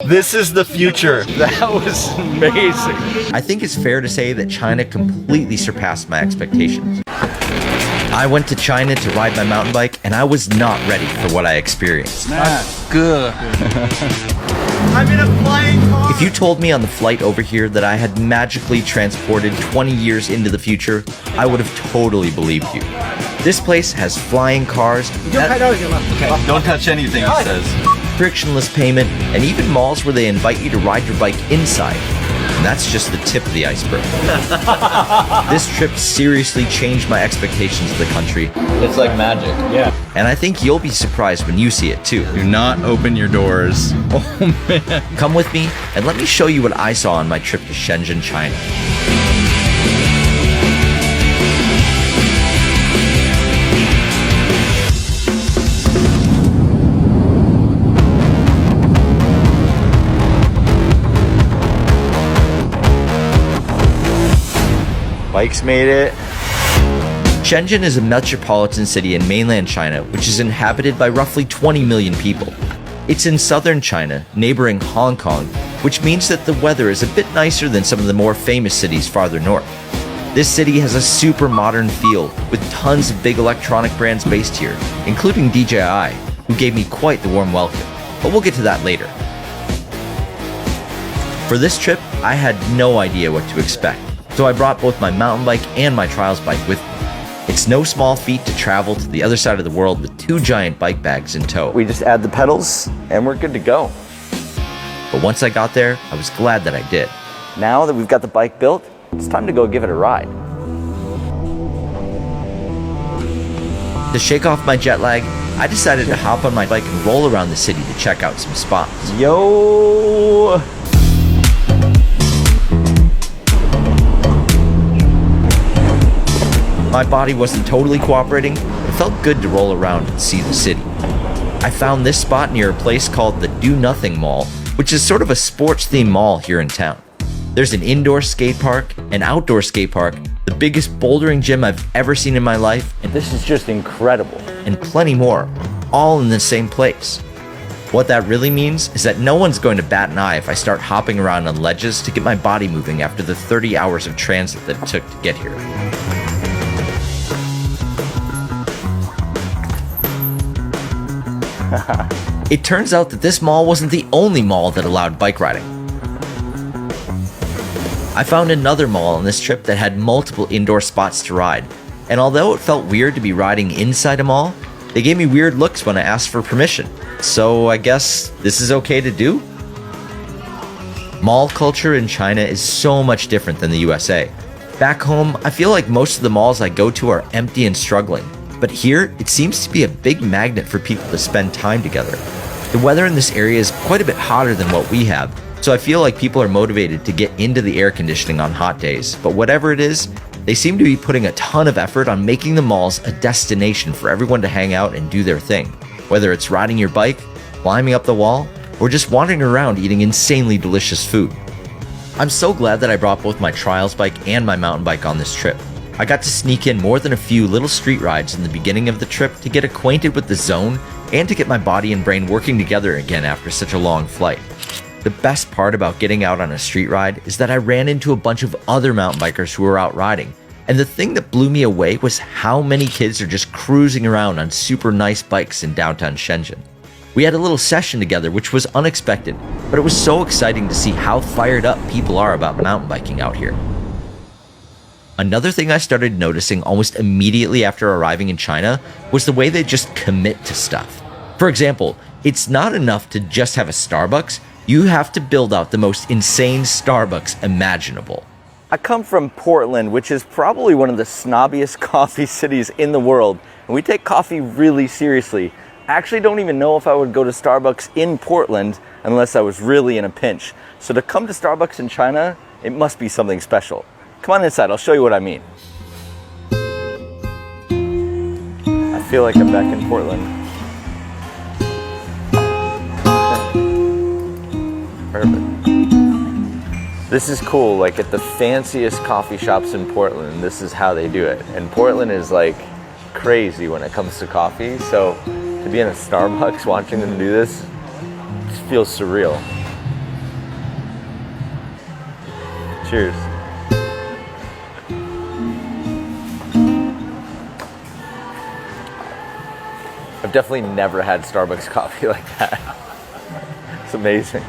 This is the future. That was amazing. I think it's fair to say that China completely surpassed my expectations. I went to China to ride my mountain bike, and I was not ready for what I experienced. That's good. I'm in a flying car. If you told me on the flight over here that I had magically transported 20 years into the future, I would have totally believed you. This place has flying cars, Don't touch anything, he says. frictionless payment, and even malls where they invite you to ride your bike inside. And that's just the tip of the iceberg. This trip seriously changed my expectations of the country, It's like magic. Yeah. and I think you'll be surprised when you see it too. Do not open your doors. Oh man. Come with me, and let me show you what I saw on my trip to Shenzhen, China. Bikes made it. Shenzhen is a metropolitan city in mainland China, which is inhabited by roughly 20 million people. It's in southern China, neighboring Hong Kong, which means that the weather is a bit nicer than some of the more famous cities farther north. This city has a super modern feel, with tons of big electronic brands based here, including DJI, who gave me quite the warm welcome, but we'll get to that later. For this trip, I had no idea what to expect, so I brought both my mountain bike and my trials bike with me. It's no small feat to travel to the other side of the world with 2 giant bike bags in tow. We just add the pedals and we're good to go. But once I got there, I was glad that I did. Now that we've got the bike built, it's time to go give it a ride. To shake off my jet lag, I decided to hop on my bike and roll around the city to check out some spots. Yo! My body wasn't totally cooperating, but it felt good to roll around and see the city. I found this spot near a place called the Do Nothing Mall, which is sort of a sports-themed mall here in town. There's an indoor skate park, an outdoor skate park, the biggest bouldering gym I've ever seen in my life, and This is just incredible. plenty more, all in the same place. What that really means is that no one's going to bat an eye if I start hopping around on ledges to get my body moving after the 30 hours of transit that it took to get here. It turns out that this mall wasn't the only mall that allowed bike riding. I found another mall on this trip that had multiple indoor spots to ride, and although it felt weird to be riding inside a mall, they gave me weird looks when I asked for permission. So I guess this is okay to do? Mall culture in China is so much different than the USA. Back home, I feel like most of the malls I go to are empty and struggling, but here it seems to be a big magnet for people to spend time together. The weather in this area is quite a bit hotter than what we have, so I feel like people are motivated to get into the air conditioning on hot days, but whatever it is, they seem to be putting a ton of effort on making the malls a destination for everyone to hang out and do their thing, whether it's riding your bike, climbing up the wall, or just wandering around eating insanely delicious food. I'm so glad that I brought both my trials bike and my mountain bike on this trip. I got to sneak in more than a few little street rides in the beginning of the trip to get acquainted with the zone and to get my body and brain working together again after such a long flight. The best part about getting out on a street ride is that I ran into a bunch of other mountain bikers who were out riding. And the thing that blew me away was how many kids are just cruising around on super nice bikes in downtown Shenzhen. We had a little session together, which was unexpected, but it was so exciting to see how fired up people are about mountain biking out here. Another thing I started noticing almost immediately after arriving in China was the way they just commit to stuff. For example, it's not enough to just have a Starbucks, you have to build out the most insane Starbucks imaginable. I come from Portland, which is probably one of the snobbiest coffee cities in the world, and we take coffee really seriously. I actually don't even know if I would go to Starbucks in Portland unless I was really in a pinch. So to come to Starbucks in China, it must be something special. Come on inside, I'll show you what I mean. I feel like I'm back in Portland. Perfect. This is cool, like at the fanciest coffee shops in Portland, this is how they do it. And Portland is like crazy when it comes to coffee, so to be in a Starbucks watching them do this just feels surreal. Cheers. I've definitely never had Starbucks coffee like that. It's amazing.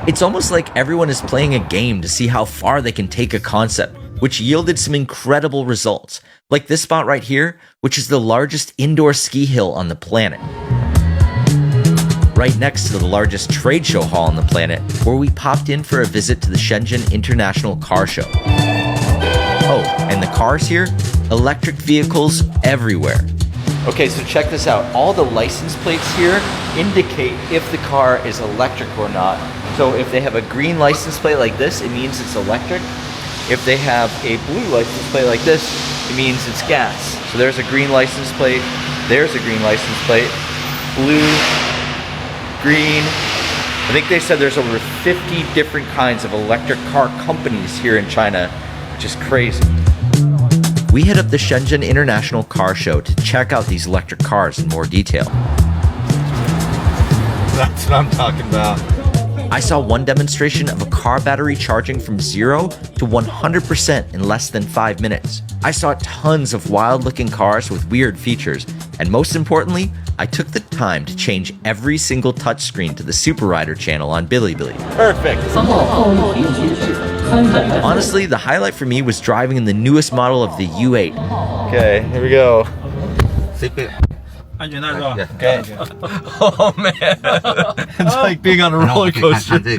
It's almost like everyone is playing a game to see how far they can take a concept, which yielded some incredible results, like this spot right here, which is the largest indoor ski hill on the planet. Right next to the largest trade show hall on the planet, where we popped in for a visit to the Shenzhen International Car Show. Oh, and the cars here? Electric vehicles everywhere. Okay, so check this out. All the license plates here indicate if the car is electric or not. So if they have a green license plate like this, it means it's electric. If they have a blue license plate like this, it means it's gas. So there's a green license plate, there's a green license plate, blue, green. I think they said there's over 50 different kinds of electric car companies here in China, which is crazy. We hit up the Shenzhen International Car Show to check out these electric cars in more detail. That's what I'm talking about. I saw one demonstration of a car battery charging from 0 to 100% in less than 5 minutes. I saw tons of wild-looking cars with weird features, and most importantly, I took the time to change every single touchscreen to the Super Rider channel on Bilibili. Perfect. Honestly, the highlight for me was driving in the newest model of the U8. Okay, here we go. Okay. Oh man, it's like being on a roller coaster. Okay.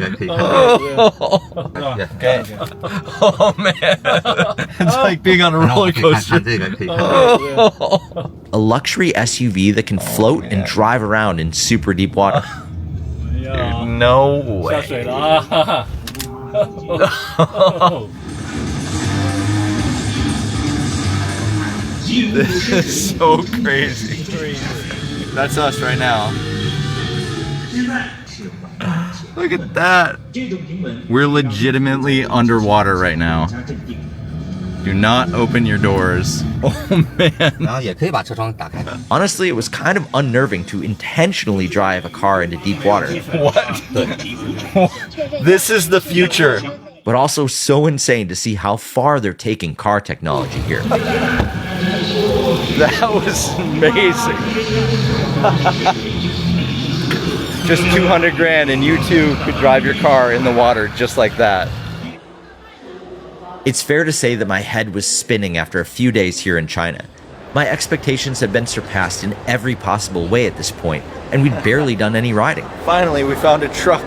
Oh man, it's like being on a roller coaster. A luxury SUV that can float and drive around in super deep water. Dude, no way. This is so crazy. That's us right now. Look at that. We're legitimately underwater right now. Do not open your doors. Oh man. Honestly, it was kind of unnerving to intentionally drive a car into deep water. What? This is the future. But also so insane to see how far they're taking car technology here. That was amazing. Just 200 grand and you too could drive your car in the water just like that. It's fair to say that my head was spinning after a few days here in China. My expectations had been surpassed in every possible way at this point, and we'd barely done any riding. Finally, we found a truck.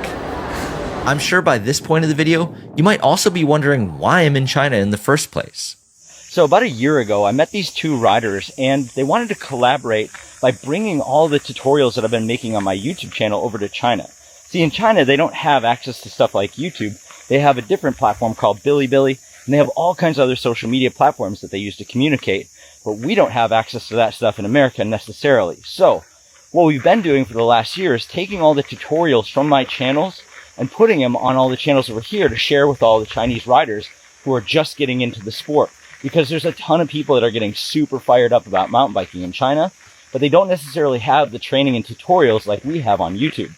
I'm sure by this point of the video, you might also be wondering why I'm in China in the first place. So about a year ago, I met these two riders and they wanted to collaborate by bringing all the tutorials that I've been making on my YouTube channel over to China. See, in China, they don't have access to stuff like YouTube. They have a different platform called Bilibili, and they have all kinds of other social media platforms that they use to communicate. But we don't have access to that stuff in America necessarily. So what we've been doing for the last year is taking all the tutorials from my channels and putting them on all the channels over here to share with all the Chinese riders who are just getting into the sport. Because there's a ton of people that are getting super fired up about mountain biking in China, but they don't necessarily have the training and tutorials like we have on YouTube.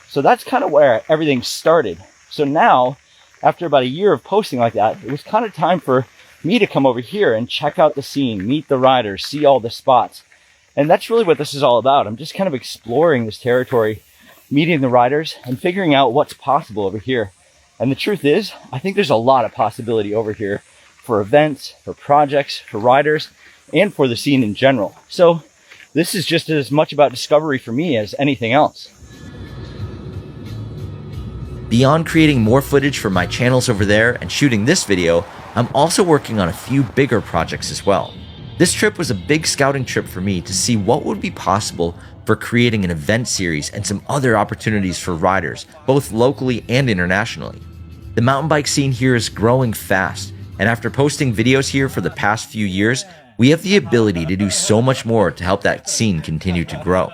So that's kind of where everything started. So now, after about a year of posting like that, it was kind of time for me to come over here and check out the scene, meet the riders, see all the spots. And that's really what this is all about. I'm just kind of exploring this territory, meeting the riders and figuring out what's possible over here. And the truth is, I think there's a lot of possibility over here for events, for projects, for riders, and for the scene in general. So this is just as much about discovery for me as anything else. Beyond creating more footage for my channels over there and shooting this video, I'm also working on a few bigger projects as well. This trip was a big scouting trip for me to see what would be possible for creating an event series and some other opportunities for riders, both locally and internationally. The mountain bike scene here is growing fast, and after posting videos here for the past few years, we have the ability to do so much more to help that scene continue to grow.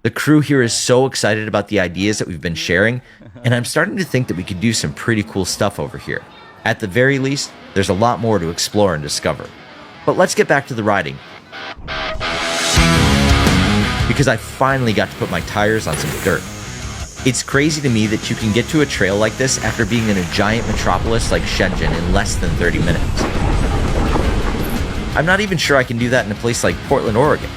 The crew here is so excited about the ideas that we've been sharing, and I'm starting to think that we could do some pretty cool stuff over here. At the very least, there's a lot more to explore and discover. But let's get back to the riding, because I finally got to put my tires on some dirt. It's crazy to me that you can get to a trail like this after being in a giant metropolis like Shenzhen in less than 30 minutes. I'm not even sure I can do that in a place like Portland, Oregon.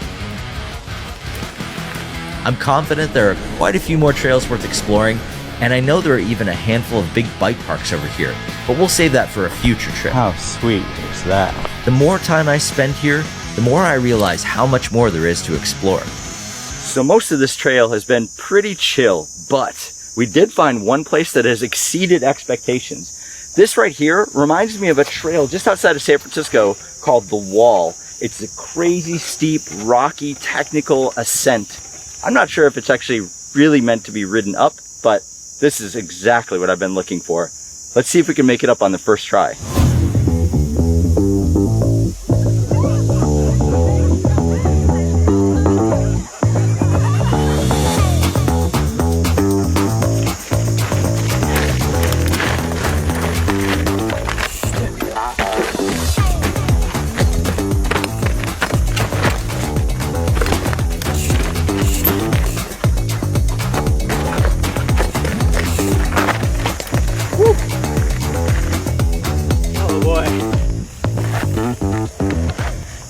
I'm confident there are quite a few more trails worth exploring, and I know there are even a handful of big bike parks over here, but we'll save that for a future trip. How sweet is that? The more time I spend here, the more I realize how much more there is to explore. So most of this trail has been pretty chill, but we did find one place that has exceeded expectations. This right here reminds me of a trail just outside of San Francisco called The Wall. It's a crazy, steep, rocky, technical ascent. I'm not sure if it's actually really meant to be ridden up, but this is exactly what I've been looking for. Let's see if we can make it up on the first try.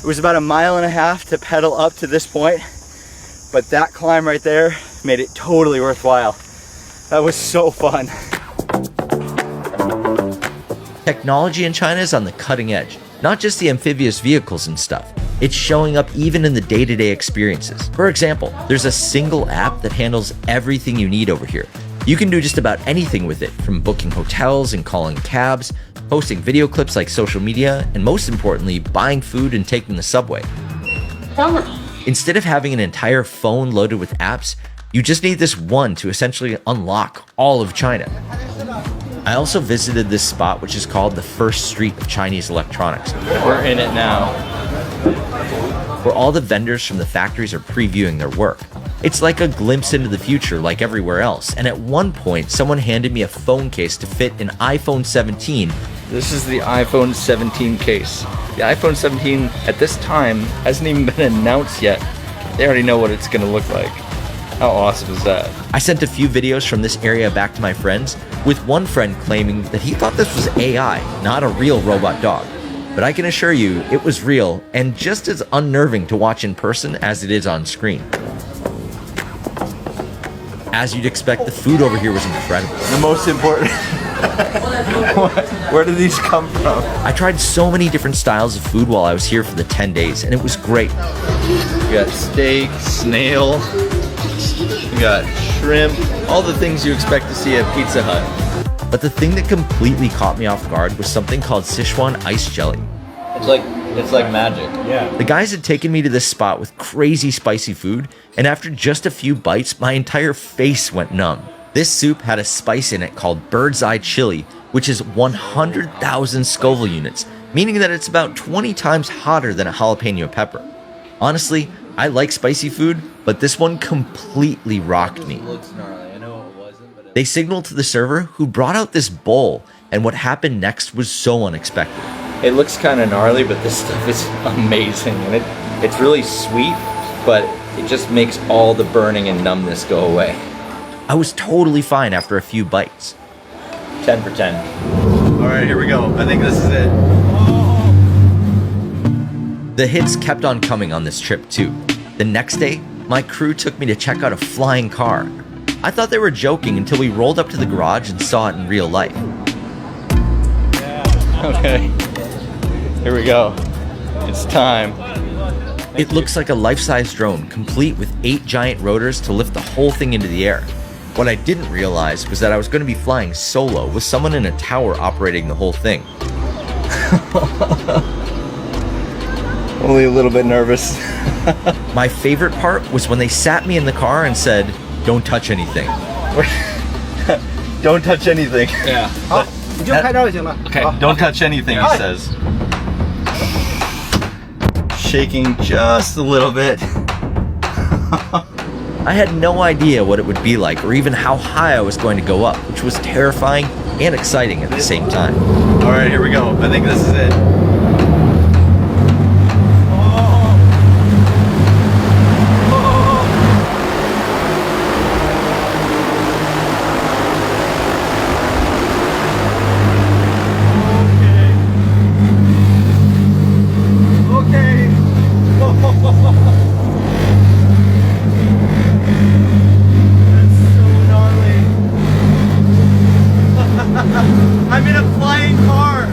It was about 1.5 miles to pedal up to this point, but that climb right there made it totally worthwhile. That was so fun. Technology in China is on the cutting edge, not just the amphibious vehicles and stuff. It's showing up even in the day-to-day experiences. For example, there's a single app that handles everything you need over here. You can do just about anything with it, from booking hotels and calling cabs, posting video clips like social media, and most importantly, buying food and taking the subway. Instead of having an entire phone loaded with apps, you just need this one to essentially unlock all of China. I also visited this spot, which is called the First Street of Chinese Electronics. We're in it now. Where all the vendors from the factories are previewing their work. It's like a glimpse into the future like everywhere else, and at one point someone handed me a phone case to fit an iPhone 17. This is the iPhone 17 case. The iPhone 17 at this time hasn't even been announced yet. They already know what it's gonna look like. How awesome is that? I sent a few videos from this area back to my friends, with one friend claiming that he thought this was AI, not a real robot dog. But I can assure you, it was real and just as unnerving to watch in person as it is on screen. As you'd expect, the food over here was incredible. The most important. Where did these come from? I tried so many different styles of food while I was here for the 10 days, and it was great. We got steak, snail, we got shrimp, all the things you expect to see at Pizza Hut. But the thing that completely caught me off guard was something called Sichuan ice jelly. It's like magic. Yeah. The guys had taken me to this spot with crazy spicy food, and after just a few bites, my entire face went numb. This soup had a spice in it called bird's eye chili, which is 100,000 Scoville units, meaning that it's about 20 times hotter than a jalapeno pepper. Honestly, I like spicy food, but this one completely rocked me. Looks gnarly. I know it wasn't, but They signaled to the server, who brought out this bowl, and what happened next was so unexpected. it looks kind of gnarly, but this stuff is amazing, and it's really sweet, but it just makes all the burning and numbness go away. I was totally fine after a few bites. 10 for 10. All right, here we go. I think this is it. The hits kept on coming on this trip too. The next day, my crew took me to check out a flying car. I thought they were joking until we rolled up to the garage and saw it in real life. Okay. Here we go. It's time. It looks like a life-size drone, complete with 8 giant rotors to lift the whole thing into the air. What I didn't realize was that I was going to be flying solo with someone in a tower operating the whole thing. Only a little bit nervous. My favorite part was when they sat me in the car and said, "Don't touch anything." Don't touch anything. Yeah. Okay, don't touch anything, he says. Shaking just a little bit. I had no idea what it would be like or even how high I was going to go up, which was terrifying and exciting at the same time. All right, here we go. I think this is it. I'm in a flying car.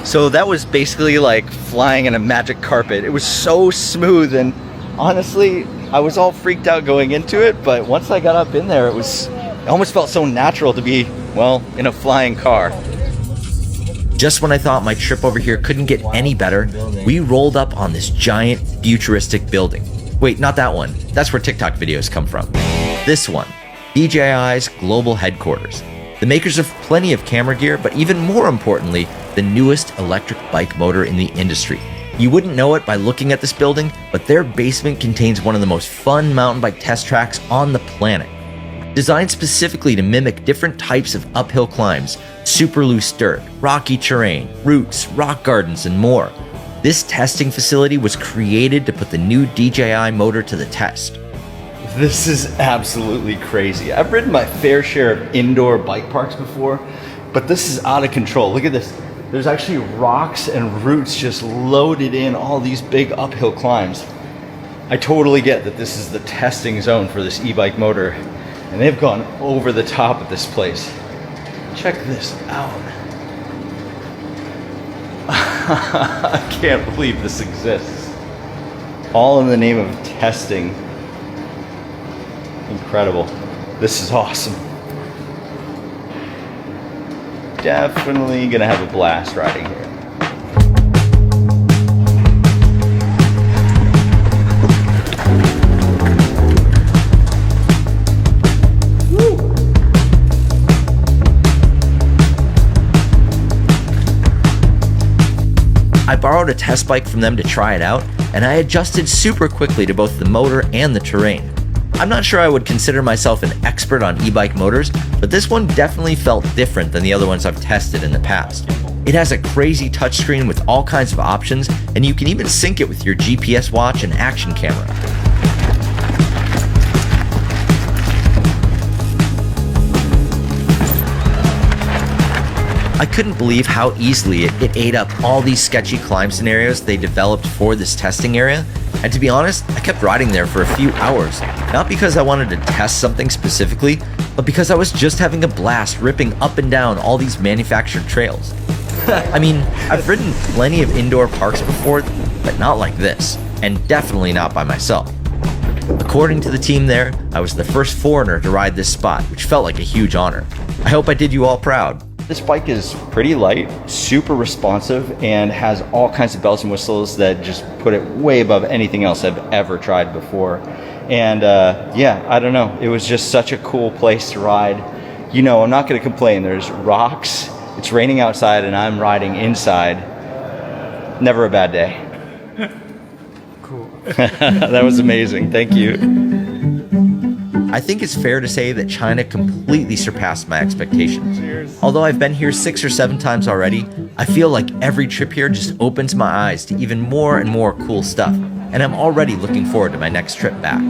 So that was basically like flying in a magic carpet. It was so smooth, and honestly, I was all freaked out going into it, but once I got up in there, it almost felt so natural to be, well, in a flying car. Just when I thought my trip over here couldn't get any better, we rolled up on this giant futuristic building. Wait, not that one. That's where TikTok videos come from. This one, DJI's global headquarters. The makers of plenty of camera gear, but even more importantly, the newest electric bike motor in the industry. You wouldn't know it by looking at this building, but their basement contains one of the most fun mountain bike test tracks on the planet. Designed specifically to mimic different types of uphill climbs, super loose dirt, rocky terrain, routes, rock gardens, and more. This testing facility was created to put the new DJI motor to the test. This is absolutely crazy. I've ridden my fair share of indoor bike parks before, but this is out of control. Look at this. There's actually rocks and roots just loaded in all these big uphill climbs. I totally get that this is the testing zone for this e-bike motor, and they've gone over the top of this place. Check this out. I can't believe this exists. All in the name of testing. Incredible. This is awesome. Definitely gonna have a blast riding here. I borrowed a test bike from them to try it out, and I adjusted super quickly to both the motor and the terrain. I'm not sure I would consider myself an expert on e-bike motors, but this one definitely felt different than the other ones I've tested in the past. It has a crazy touchscreen with all kinds of options, and you can even sync it with your GPS watch and action camera. I couldn't believe how easily it ate up all these sketchy climb scenarios they developed for this testing area, and to be honest, I kept riding there for a few hours, not because I wanted to test something specifically, but because I was just having a blast ripping up and down all these manufactured trails. I mean, I've ridden plenty of indoor parks before, but not like this, and definitely not by myself. According to the team there, I was the first foreigner to ride this spot, which felt like a huge honor. I hope I did you all proud. This bike is pretty light, super responsive, and has all kinds of bells and whistles that just put it way above anything else I've ever tried before. And yeah, I don't know. It was just such a cool place to ride. You know, I'm not going to complain. There's rocks, it's raining outside, and I'm riding inside. Never a bad day. Cool. That was amazing. Thank you. I think it's fair to say that China completely surpassed my expectations. Cheers. Although I've been here 6 or 7 times already, I feel like every trip here just opens my eyes to even more and more cool stuff, and I'm already looking forward to my next trip back.